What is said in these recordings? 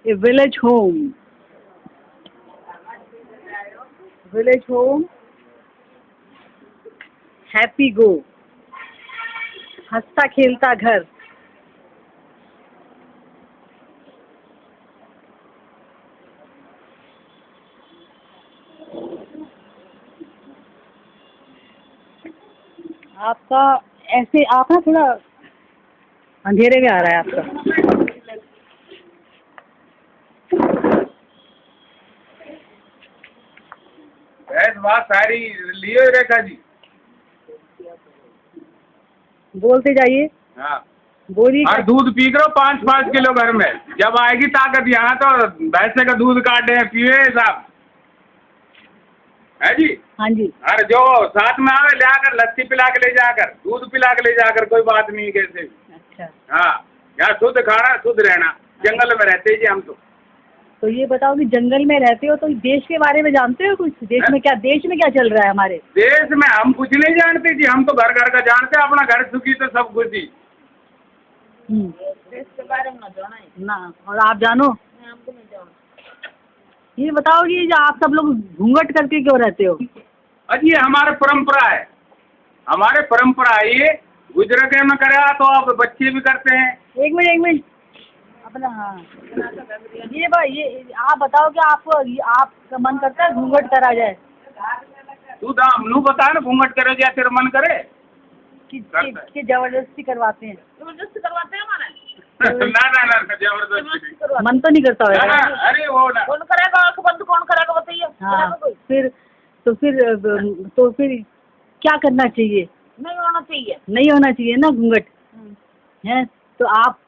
A village home. Village home. Happy go. हंसता खेलता घर. आपका ऐसे आप ना थोड़ा अंधेरे में आ रहा है आपका. बात सारी लियो रेखा जी. बोलते जाइए. हाँ बोलिए. और दूध पी करो 5-5 किलो घर में. जब आएगी ताकत यहाँ तो भैंसे का दूध काटे पिए साहब है जी. हाँ जी. अरे जो साथ में आवे ले आकर लस्सी पिला के ले जाकर दूध पिला के ले जाकर कोई बात नहीं कैसे. अच्छा. हाँ यहाँ शुद्ध खाना शुद्ध रहना. जंगल में रहते जी हम तो ये बताओ कि जंगल में रहते हो तो देश के बारे में जानते हो कुछ. देश में क्या चल रहा है हमारे देश में. हम कुछ नहीं जानते जी. हम तो घर घर का जानते हैं. अपना घर सुखी तो सब कुछ ही. देश के बारे में ना. और आप जानो. हमको नहीं जानो. ये बताओ कि आप सब लोग घूंघट करके क्यों रहते हो. अजी ये हमारे परंपरा है. हमारे परंपरा है ये. गुजर के में करा तो आप बच्चे भी करते हैं. एक मिनट अपना. हाँ ये आप बताओ कि आपका मन करता है घूंघट करा जाए. तू दाम नू बता ना घूंघट करे या तेरा मन करे कि जबरदस्ती करवाते हैं. हमारे ना जबरदस्ती मन तो नहीं करता है. अरे वो ना कौन करेगा. आँख बंद कौन करेगा बताइए. हाँ फिर क्या करना चाहिए. नहीं होना चाहिए ना घूंघट है. तो आप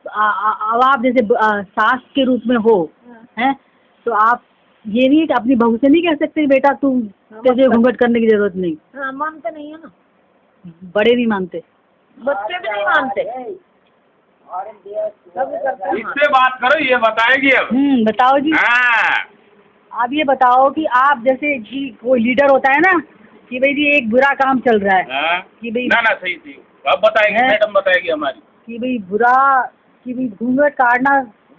जैसे सास के रूप में हो हैं तो आप ये नहीं अपनी बहू से नहीं कह सकते बेटा तू तुझे घूंघट करने की जरूरत नहीं. हाँ मानते नहीं है ना. बड़े नहीं मानते. बच्चे भी नहीं मानते. इससे बात करो. ये बताएगी अब. बताओ जी. हाँ आप ये बताओ कि आप जैसे कि कोई लीडर होता है ना कि भाई जी एक बुरा काम चल रहा है कि भाई ना सही थी. अब बताएगी मैडम बताएगी हमारी कि भाई घूंघट काटना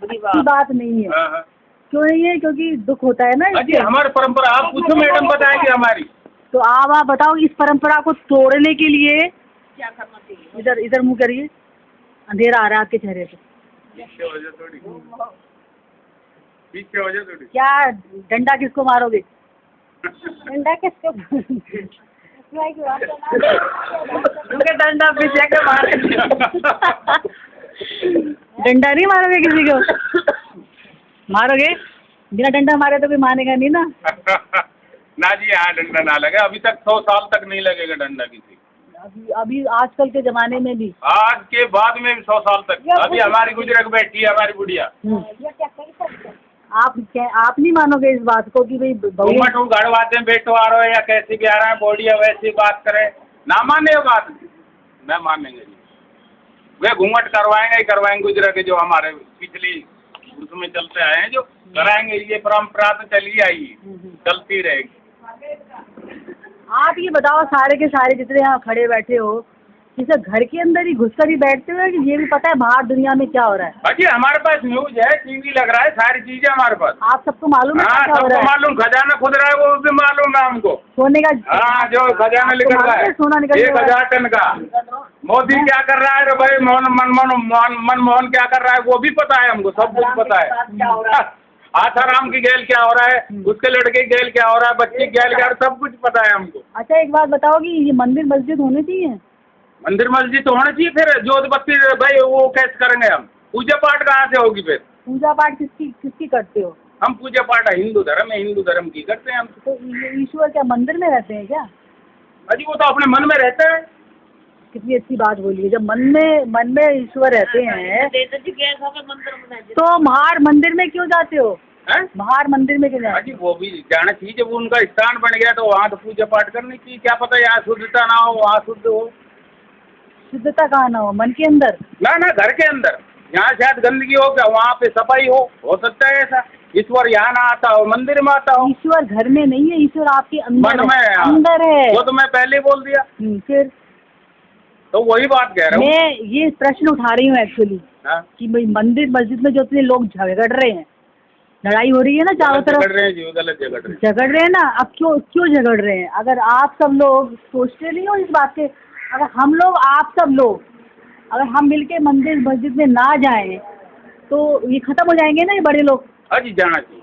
अच्छी बात नहीं है. हाँ. क्यों नहीं है. क्योंकि दुख होता है ना. अजी हमारी परंपरा. आप पूछो मैडम बताएगी हमारी. तो आप बताओ इस परंपरा को तोड़ने के लिए क्या करना चाहिए. इधर मुंह करिए. अंधेरा आ रहा है आपके चेहरे पे. पीछे हो जाए थोड़ी. क्या डंडा किसको मारोगे. डंडा किसको. डंडा पीछे के मारे. डंडा नहीं मारोगे किसी को. मारोगे बिना डंडा मारे तो कोई मानेगा नहीं ना. ना जी यहाँ डंडा ना लगे. अभी तक 100 साल तक नहीं लगेगा डंडा किसी. अभी आजकल के जमाने में भी. आज के बाद में भी 100 साल तक. अभी हमारी गुजरक बैठी है हमारी बुढ़िया. आप नहीं मानोगे इस बात को कि भाई घूंघट गड़वाते हैं बेटो आ रहा है या कैसे भी आ रहा है बॉडी वैसी बात करे ना माने वो बात. मैं मानेंगे जी. वे घूंघट करवाएंगे ही करवाएंगे. गुजरक जो हमारे पिछली उसमें चलते आए हैं जो कराएंगे. ये परंपरा तो चली आई चलती रहेगी. आप ये बताओ सारे के सारे जितने यहाँ खड़े बैठे हो जैसे घर के अंदर ही घुसकर ही बैठते हो कि ये भी पता है बाहर दुनिया में क्या हो रहा है. अजी हमारे पास न्यूज है. टीवी लग रहा है. सारी चीजें हमारे पास. आप सबको मालूम है. हाँ सबको मालूम. खजाना खुद रहा है वो भी मालूम है हमको. सोने का. हाँ जो खजाना निकल रहा है सोना निकल 1000 टन का. मोदी क्या कर रहा है भाई. मनमोहन क्या कर रहा है वो भी पता है हमको. सब कुछ पता है. आसाराम की गैल क्या हो रहा है. उसके लड़के की गैल क्या हो रहा है. बच्चे की गैल क्या. सब कुछ पता है हमको. अच्छा एक बात बताओ कि ये मंदिर मस्जिद होने चाहिए. मंदिर मस्जिद तो होना चाहिए. फिर जोत बत्ती भाई वो कैसे करेंगे हम. पूजा पाठ कहाँ से होगी फिर. पूजा पाठ किसकी करते हो. हम पूजा पाठ हिंदू धर्म है. हिंदू धर्म की करते हैं हम. तो ईश्वर क्या मंदिर में रहते हैं क्या. अजी वो तो अपने मन में रहता है. कितनी अच्छी बात बोली है. जब मन में ईश्वर रहते हैं तो बाहर मंदिर में क्यों जाते हो. बाहर मंदिर में क्यों जाते. अजी वो भी जाना चाहिए. जब उनका स्थान बन गया तो वहाँ तो पूजा पाठ करनी चाहिए. क्या पता यहाँ शुद्धता ना हो वहाँ शुद्ध हो. शुद्धता कहाँ ना हो. मन के अंदर. ना घर के अंदर. यहाँ शायद गंदगी हो क्या वहाँ पे सफाई हो सकता है ऐसा. ईश्वर यहाँ ना आता हो मंदिर में आता हो. ईश्वर घर में नहीं है. ईश्वर आपके अंदर मन में अंदर है. वो तो मैं पहले बोल दिया. फिर तो वही बात कह रहा हूँ. मैं ये प्रश्न उठा रही हूँ एक्चुअली कि भाई मंदिर मस्जिद में जो इतने लोग झगड़ रहे हैं लड़ाई हो रही है ना चारों झगड़ तरफ, रहे हैं जी, गलत झगड़ रहे हैं। झगड़ रहे हैं ना। अब क्यों क्यों झगड़ रहे हैं? अगर आप सब लोग सोचते नहीं हो इस बात के, अगर हम लोग, आप सब लोग, अगर हम मिलके मंदिर मस्जिद में ना जाएं तो ये खत्म हो जाएंगे ना ये बड़े लोग। हाँ जी, जाना चाहिए।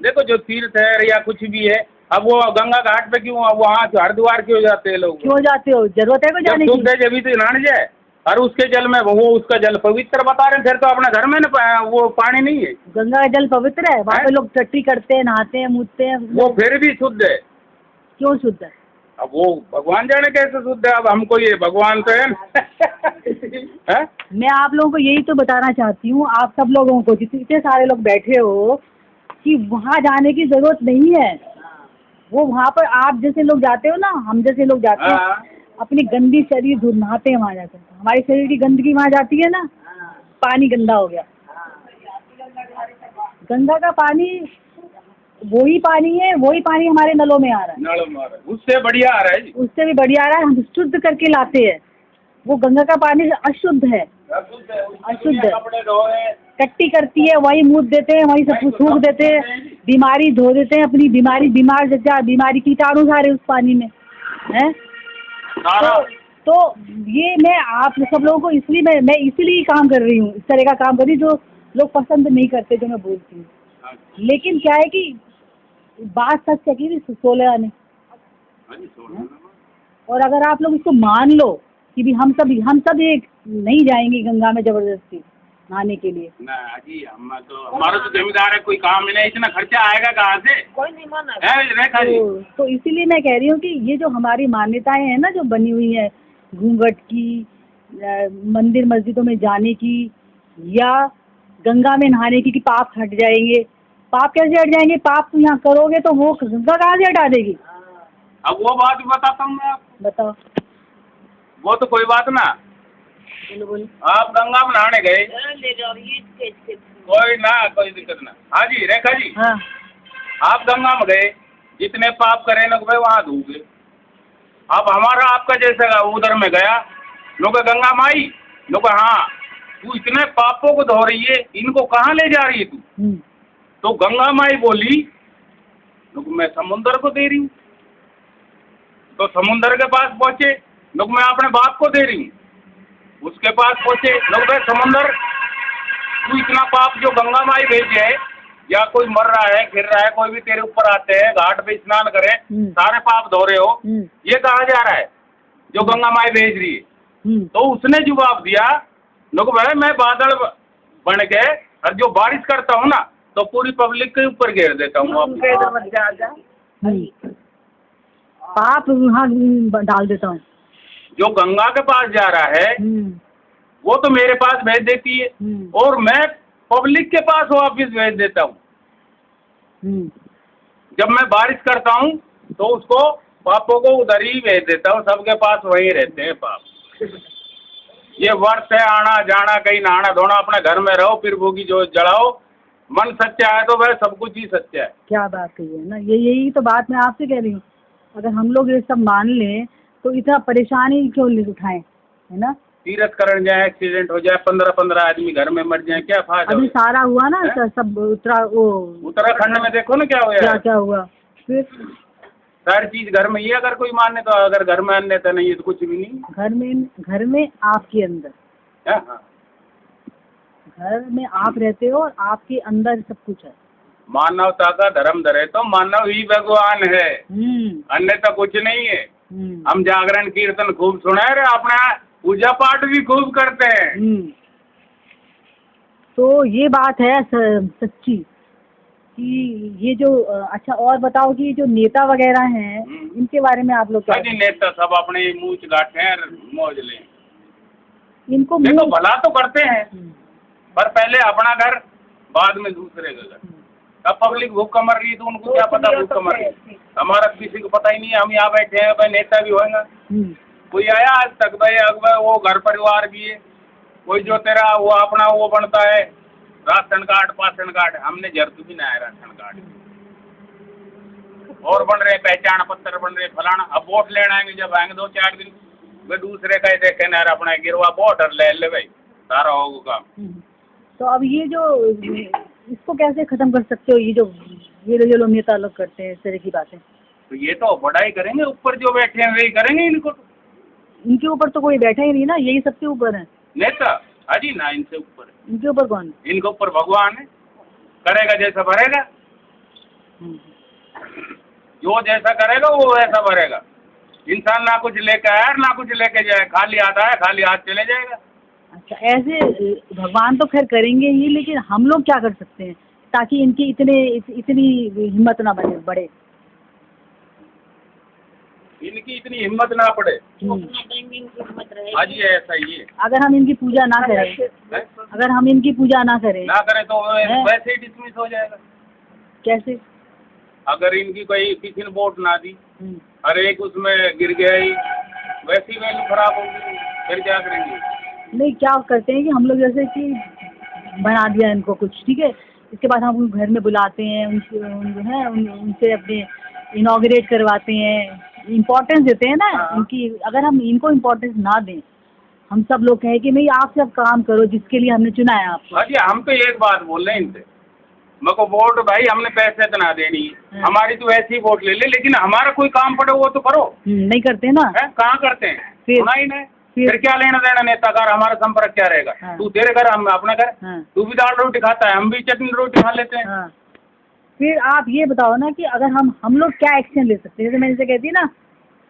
देखो जो तीर्थ है या कुछ भी है, अब वो गंगा घाट पे क्यों, अब वहाँ हरिद्वार क्यों जाते हैं लोग? क्यों जाते हो? जरूरत है कोई जब जाने शुद्ध की? है जब तो नहाने जाए, और उसके जल में वो उसका जल पवित्र बता रहे हैं, फिर तो अपने घर में ना वो पानी नहीं है। गंगा का जल पवित्र है, वहाँ पे हैं? लोग टट्टी करते हैं, नहाते हैं, मूतते हैं। वो फिर भी शुद्ध है। क्यों शुद्ध है? अब वो भगवान जाने कैसे शुद्ध है, अब हमको ये भगवान तो है ना। हैं? मैं आप लोगों को यही तो बताना चाहती हूँ, आप सब लोगों को, जितने सारे लोग बैठे हो, कि वहाँ जाने की जरूरत नहीं है। वो वहाँ पर आप जैसे लोग जाते हो ना, हम जैसे लोग जाते हैं, हाँ। अपनी गंदी शरीर नहाते हैं वहाँ जाकर। हमारी शरीर की गंदगी वहाँ जाती है ना, पानी गंदा हो गया। गंगा का पानी वही पानी है, वही पानी हमारे नलों में आ रहा है, नल मारा उससे बढ़िया आ रहा है जी। उससे भी बढ़िया आ रहा है। हम शुद्ध करके लाते हैं। वो गंगा का पानी अशुद्ध है, अशुद्ध है। कपड़े धोए, टट्टी करती है, वही मूत देते हैं, वही सब कुछ थूक देते हैं, बीमारी धो देते हैं, अपनी बीमारी, बीमारी कीटाणु सारे उस पानी में हैं। सारा तो ये मैं आप सब लोगों को इसलिए मैं इसीलिए काम कर रही हूँ, इस तरह का काम कर रही हूँ जो लोग पसंद नहीं करते, जो मैं बोलती हूँ। लेकिन क्या है कि बात सच है कि 16 आने, और अगर आप लोग इसको मान लो कि भी हम सब एक नहीं जाएंगे गंगा में जबरदस्ती नहाने के लिए। ना जी, हम तो हमारा तो जिम्मेदार है, कोई काम नहीं, इतना खर्चा आएगा कहाँ से? कोई नहीं माना। रेखा जी, तो इसीलिए मैं कह रही हूँ कि ये जो हमारी मान्यताएं हैं ना, जो बनी हुई है घूंघट की, मंदिर मस्जिदों में जाने की, या गंगा में नहाने की, कि पाप हट जाएंगे। पाप कैसे हट जाएंगे? पाप तुम यहाँ करोगे तो वो गंगा कहाँ से हटा देगी? अब वो बात भी बताता हूँ मैं आपको। बताओ। वो तो कोई बात ना, बोलो। आप गंगा में नहाने गए, ले जाओ ये कोई दिक्कत ना। हाँ जी रेखा जी, हाँ, आप गंगा में गए, जितने पाप करे ना भाई वहाँ धोगे। अब हमारा आपका जैसा उधर में गया, लोग गंगा माई, लोग हाँ तू इतने पापों को धो रही है, इनको कहाँ ले जा रही है तू? तो गंगा माई बोली, लोग मैं समुंदर को दे रही हूँ। तो समुंदर के पास पहुँचे, लोग मैं अपने बाप को दे रही हूँ। उसके पास पहुँचे, लोग भाई समुंदर तू इतना पाप जो गंगा माई भेजे है, या कोई मर रहा है, गिर रहा है, कोई भी तेरे ऊपर आते हैं, घाट पे स्नान करे, सारे पाप धो रहे हो, ये कहा जा रहा है जो गंगा माई भेज रही है। तो उसने जवाब दिया, लोग भाई मैं बादल बन के और जो बारिश करता हूँ ना, तो पूरी पब्लिक के ऊपर घेर देता हूँ। पाप वहाँ डाल देता हूँ। जो गंगा के पास जा रहा है वो तो मेरे पास भेज देती है, और मैं पब्लिक के पास वापिस भेज देता हूँ। जब मैं बारिश करता हूँ तो उसको पापों को उधर ही भेज देता हूँ, सबके पास वही रहते हैं पाप। ये वर्ष है आना जाना, कहीं नहाना धोना, अपने घर में रहो, फिर भोगी जो जलाओ, मन सच्चा है तो वह सब कुछ ही सच्चा है। क्या बात कही है ना, यही तो बात मैं आपसे कह रही हूँ। अगर हम लोग ये सब मान लें तो इतना परेशानी क्यों ले उठाएं, है ना? तीर्थ करने जाए, एक्सीडेंट हो जाए, 15-15 आदमी घर में मर जाए, क्या फायदा? अभी सारा हुआ ना, सब उत्तराखंड में देखो ना क्या हुआ, क्या हुआ। फिर सारी चीज घर में ही, अगर कोई माने तो, अगर घर में अन्यथा नहीं है तो कुछ भी नहीं। घर में आपके अंदर, हाँ, घर में आप रहते हो और आपके अंदर सब कुछ है। मानवता का धर्म धरे तो मानव ही भगवान है, अन्यथा कुछ नहीं है। हम जागरण कीर्तन खूब सुना रहे, अपना पूजा पाठ भी खूब करते हैं। तो ये बात है सच्ची कि ये जो अच्छा, और बताओ कि जो नेता वगैरह हैं इनके बारे में आप लोग क्या? नेता सब अपने मूछ गांठे हैं, मौज लें। इनको देखो भला तो करते हैं, पर पहले अपना घर, बाद में दूसरे का घर। अब पब्लिक भूख मर रही है तो उनको क्या पता भूख मर रही है, हमारा किसी को पता ही नहीं है। हम यहाँ बैठे हैं, भाई नेता भी होएगा, कोई आया आज तक? भाई अगर वो घर परिवार भी है, कोई जो तेरा वो अपना वो बनता है राशन कार्ड, पासन कार्ड, हमने जरूर भी ना है राशन कार्ड, और बन रहे पहचान पत्र बन रहे फलाना। अब वोट लेने आएंगे, जब आएंगे 2-4 दिन वे दूसरे का ही देखे ना, अपना गिरवा वोट और ले भाई, सारा होगा काम। तो अब ये जो इसको कैसे खत्म कर सकते हो? ये लोग नेता लोग करते हैं इस तरह की बातें। तो ये तो बढ़ाई करेंगे, ऊपर जो बैठे हैं वही करेंगे इनको तो। इनके ऊपर तो कोई बैठा ही नहीं ना, यही सबसे ऊपर है। नेता अजी ना, इनसे ऊपर है। इनके ऊपर कौन है? इनके ऊपर भगवान है, करेगा जैसा भरेगा, जो जैसा करेगा वो वैसा भरेगा। इंसान ना कुछ लेके आया ना कुछ लेके जाए, खाली आता है खाली हाथ चले जाएगा। अच्छा, ऐसे भगवान तो खैर करेंगे ही, लेकिन हम लोग क्या कर सकते हैं ताकि इनकी इतनी हिम्मत ना बढ़े? इनकी इतनी हिम्मत ना पड़े। देंगे इनकी हिम्मत रहेगी। हाँ जी, ऐसा ही है। अगर हम इनकी पूजा ना करें, अगर हम इनकी पूजा ना करें तो वैसे ही डिसमिस हो जाएगा। कैसे? अगर इनकी कोई किसी ने वोट ना दी, हर एक उसमें गिर गया ही, वैसी वैल्यू खराब होगी, फिर क्या करेंगे? नहीं, क्या करते हैं कि हम लोग जैसे कि बना दिया इनको कुछ, ठीक है, इसके बाद हम उनको घर में बुलाते हैं, उनसे अपने इनॉग्रेट करवाते हैं, इम्पोर्टेंस देते हैं ना इनकी। अगर हम इनको इम्पोर्टेंस ना दें, हम सब लोग कहें कि नहीं आप सब काम करो जिसके लिए हमने चुना है आपको। अजी हम तो एक बात बोल रहे हैं इनसे, मेरे को वोट भाई हमने पैसे तो ना देनी है, हमारी तो ऐसी ही वोट ले ले, लेकिन हमारा कोई काम पड़े वो तो करो। नहीं करते ना, कहाँ करते हैं? सुना ही नहीं। फिर क्या लेना देना नेता का, हमारा संपर्क क्या रहेगा? तू तेरे घर हम अपना घर, तू भी दाल रोटी खाता है, हम भी चटनी रोटी खा लेते हैं। फिर आप ये बताओ ना कि अगर हम लोग क्या एक्शन ले सकते हैं? जैसे मैं जैसे कहती ना,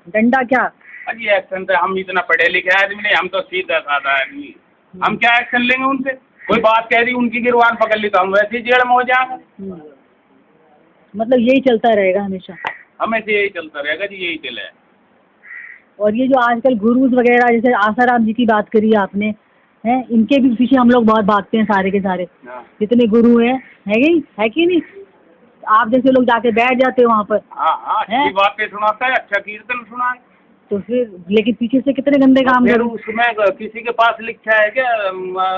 डंडा क्या? अजी एक्शन तो हम इतना पढ़े लिखे आदमी नहीं, हम तो सीधा साधा आदमी, हम क्या एक्शन लेंगे उनसे? कोई बात कह दी उनकी गिरवान पकड़ ली तो हम वैसे ही जेल में हो जाएंगे। मतलब यही चलता रहेगा हमेशा? हमेशा यही चलता रहेगा जी, यही चले। और ये जो आजकल गुरुज वगैरह, जैसे आसाराम जी की बात करी आपने, हैं, इनके भी पीछे हम लोग बहुत भागते हैं सारे के सारे, जितने गुरु हैं, है कि नहीं? आप जैसे लोग जाके बैठ जाते हैं वहाँ पर। हाँ, अच्छी बातें सुनाता है, अच्छा कीर्तन सुना है, तो फिर लेकिन पीछे से कितने गंदे काम फिर करो। उसमें किसी के पास लिखा है क्या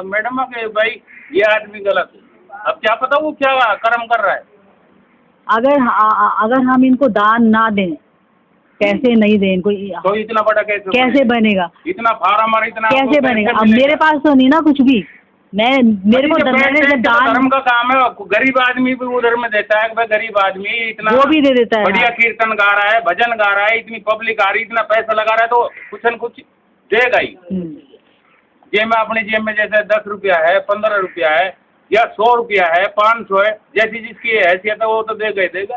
मैडम के भाई ये आदमी गलत है, अब क्या पता वो क्या कर्म कर रहा है। अगर हम इनको दान ना दें, पैसे नहीं दें इनको, तो इतना बड़ा कैसे बनेगा? इतना फार्म और इतना कैसे बनेगा? अब मेरे पास तो नहीं ना कुछ भी, मेरे को धर्म का काम है। गरीब आदमी भी उधर में देता है, भाई गरीब आदमी इतना वो भी दे देता है, बढ़िया कीर्तन गा रहा है, भजन गा रहा है, इतनी पब्लिक आ रही, इतना पैसा लगा रहा है, तो कुछ न कुछ देगा ही। जेब में, अपनी जेब में जैसे 10 रुपया है, 15 रुपया है, या 100 रुपया है, 500 है, जैसी जिसकी हैसियत है वो तो देगा ही देगा।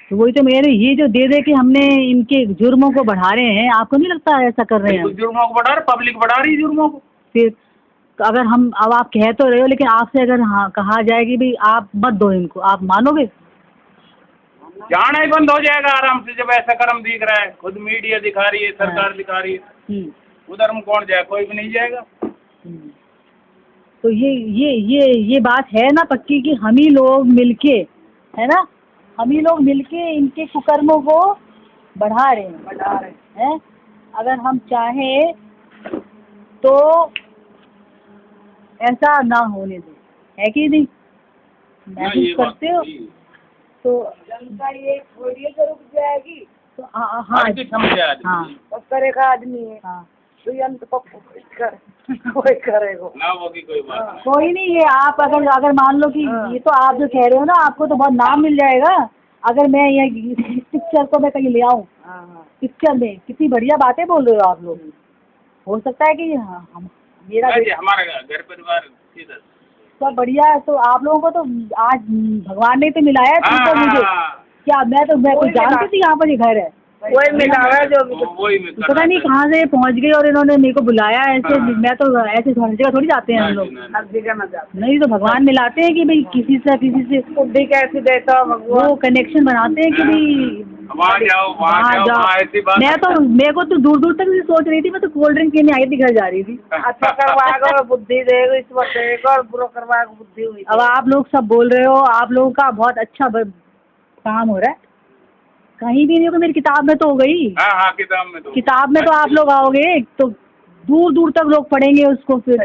तो वही तो मेरे, ये जो दे के हमने इनके जुर्मों को बढ़ा रहे हैं, आपको नहीं लगता ऐसा कर रहे हैं? जुर्मों को बढ़ा रहे, पब्लिक बढ़ा रही जुर्मों को। फिर तो अगर अब आप कह तो रहे हो, लेकिन आपसे अगर कहा जाए कि भाई आप मत दो इनको, आप मानोगे? जाना ही बंद हो जाएगा आराम से, जब ऐसा कर्म दिख रहा है, खुद मीडिया दिखा रही है, सरकार दिखा रही है, उधर में कौन जाए? कोई भी नहीं जाएगा। तो ये बात है ना पक्की कि हम ही लोग मिलके, है ना, हम ही लोग मिलके इनके कुकर्मों को बढ़ा रहे हैं। अगर हम चाहें तो ऐसा ना होने दें, है कि नहीं? महसूस करते हो? तो जनता ये थोड़ी रुक जाएगी, तो हाँ और करेगा आदमी है, तो अंत कोई करेगा ना, वो भी कोई बात नहीं। कोई नहीं है। आप अगर मान लो कि ये तो आप जो कह रहे हो ना, आपको तो बहुत नाम मिल जाएगा अगर मैं ये पिक्चर को मैं कहीं ले आऊँ। पिक्चर में कितनी बढ़िया बातें बोल रहे हो आप लोग। हो सकता है कि मेरा हमारा घर परिवार सब बढ़िया है, तो आप लोगों को तो आज भगवान ने तो मिलाया है मुझे। क्या मैं कुछ जानती थी यहाँ पर ये घर है? वही मिला है जो पता नहीं कहाँ से पहुँच गई और इन्होंने मेरे को बुलाया ऐसे। मैं तो ऐसे हर जगह थोड़ी जाते हैं हम लोग, नहीं तो भगवान मिलाते हैं कि भाई किसी से बुद्धि कैसे देता वो कनेक्शन बनाते हैं कि भाई वहाँ जाओ। मेरे को तो दूर दूर तक सोच रही थी, मैं तो कोल्ड ड्रिंक पीने आई थी, घर जा रही थी। अच्छा करवाएगा बुद्धि देगा, इस बार देगा, और बुरा करवाएगा बुद्धि हुई। अब आप लोग सब बोल रहे हो, आप लोगों का बहुत अच्छा काम हो रहा है। कहीं भी नहीं होगा, मेरी किताब में तो हो गई। हाँ, किताब में तो आप लोग आओगे तो दूर दूर तक लोग पढ़ेंगे उसको। फिर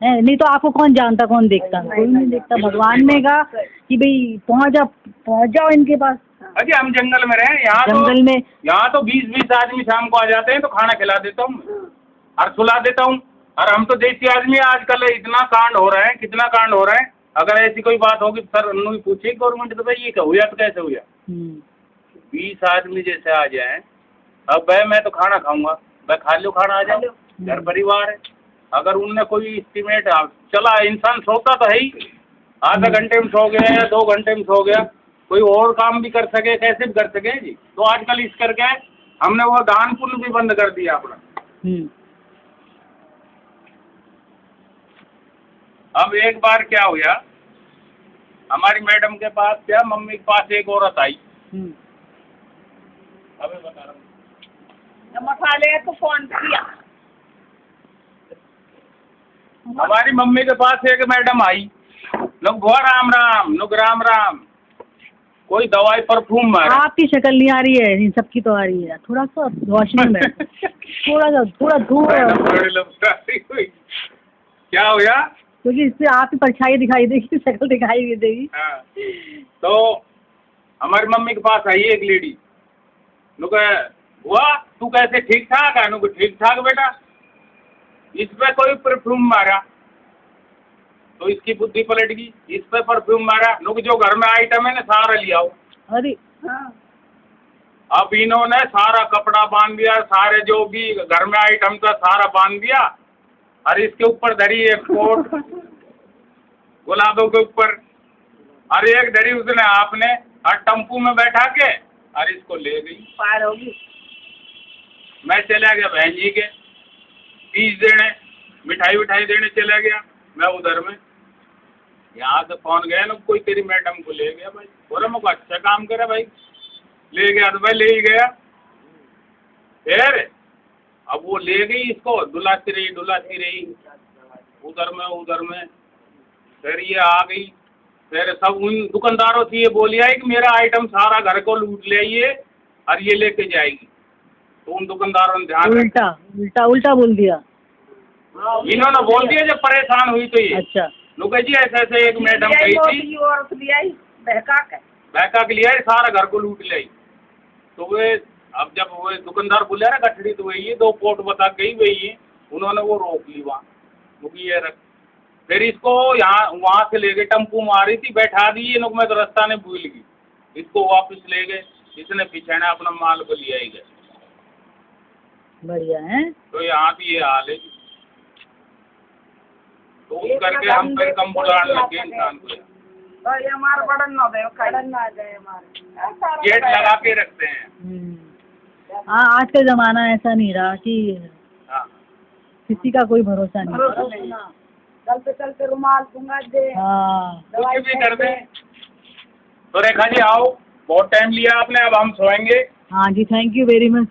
नहीं तो आपको कौन जानता, कौन देखता? कोई नहीं देखता। भगवान ने कहा कि भाई पहुँच जाओ इनके पास। अजी हम जंगल में रहे, यहाँ तो 20-20 आदमी शाम को आ जाते हैं, तो खाना खिला देता हूँ और सुला देता हूँ। और हम तो देसी आदमी, आजकल इतना कांड हो रहा है, कितना कांड हो रहा है, अगर ऐसी कोई बात होगी तो सर उन्होंने पूछे गवर्नमेंट तो भाई ये क्या हुआ तो कैसे हुआ। 20 आदमी जैसे आ जाए, अब भाई मैं तो खाना खाऊंगा, भाई खा लो खाना आ जाओ, घर परिवार है। अगर उनने कोई इस्टीमेट चला, इंसान सोता तो है ही, आधा घंटे में सो गया या 2 घंटे में सो गया, कोई और काम भी कर सके, कैसे भी कर सके जी। तो आजकल इस करके हमने वो दान पुण्य भी बंद कर दिया अपना। अब एक बार क्या हुआ, हमारी मैडम के पास क्या, मम्मी के पास एक औरत आई। अबे बता रहा हूँ, मसाले तो फोन किया। हमारी मम्मी के पास एक मैडम आई, लोग बुआ राम राम, लोग राम राम, कोई दवाई परफ्यूम मारा। आपकी शक्ल नहीं आ रही है, इन सबकी तो आ रही है। थोड़ा सा रोशनी में थोड़ा धूप, क्या हुआ, क्योंकि इससे आपकी परछाई दिखाई देगी, शक्ल दिखाई भी देगी। हाँ। तो हमारी मम्मी के पास आई एक लेडी, नुक हुआ तू कैसे ठीक ठाक है, नुक ठीक ठाक बेटा, इस पे कोई परफ्यूम मारा तो इसकी बुद्धि पलट गई, इस पे परफ्यूम मारा, नुक जो घर में आइटम है ना सारा लिया आओ। अरे अब इन्होंने सारा कपड़ा बांध दिया, सारे जो भी घर में आइटम था सारा बांध दिया, और इसके ऊपर धरी एक कोट गुलाबों के ऊपर, और एक धरी उसने आपने, और टम्पू में बैठा के और इसको ले गई पार होगी। मैं चला गया बहन जी के फीस देने, मिठाई विठाई देने चला गया मैं उधर में। यहाँ से फोन गया ना, कोई तेरी मैडम को ले गया भाई, बोला मुझको अच्छा काम करे भाई, ले गया तो भाई ले ही गया। फिर अब वो ले गई इसको, डुलाती रही उधर में। फिर ये आ गई, फिर सब उन दुकानदारों से ये बोली आई कि मेरा आइटम सारा घर को लूट ले आइए और ये लेके जाएगी। तो उन दुकानदारों ने ध्यान उल्टा बोल दिया, इन्होंने बोल दिया जब परेशान हुई तो ये। अच्छा नुका जी ऐसे एक मैडम गई थी, बहका के लिया सारा घर को लूट ले आई। तो वे अब जब वो दुकानदार बोले ना गठड़ी तो वही है, 2 पोट बता गई वही है, उन्होंने वो रोक ली वहाँ, क्योंकि ये रख। फिर इसको यहाँ वहाँ से ले गए, टम्पू मारी थी, बैठा दी, ये लोग मैं तो रास्ता ने भूल गई, इसको वापस ले गए, इसने पीछे ने अपना माल को लिया ही गए। बढ़िया है। तो यहाँ भी ये हाल है। तो उस करके हम फिर कम बुलाने लगे इंसान को, गेट लगा के रखते हैं। आज का जमाना ऐसा नहीं रहा कि हाँ। किसी का कोई भरोसा नहीं। चलते रुमाल दूंगा दे, हाँ कुछ भी कर दे। तो रेखा जी आओ, बहुत टाइम लिया आपने, अब हम सोएंगे। हाँ जी, थैंक यू वेरी मच।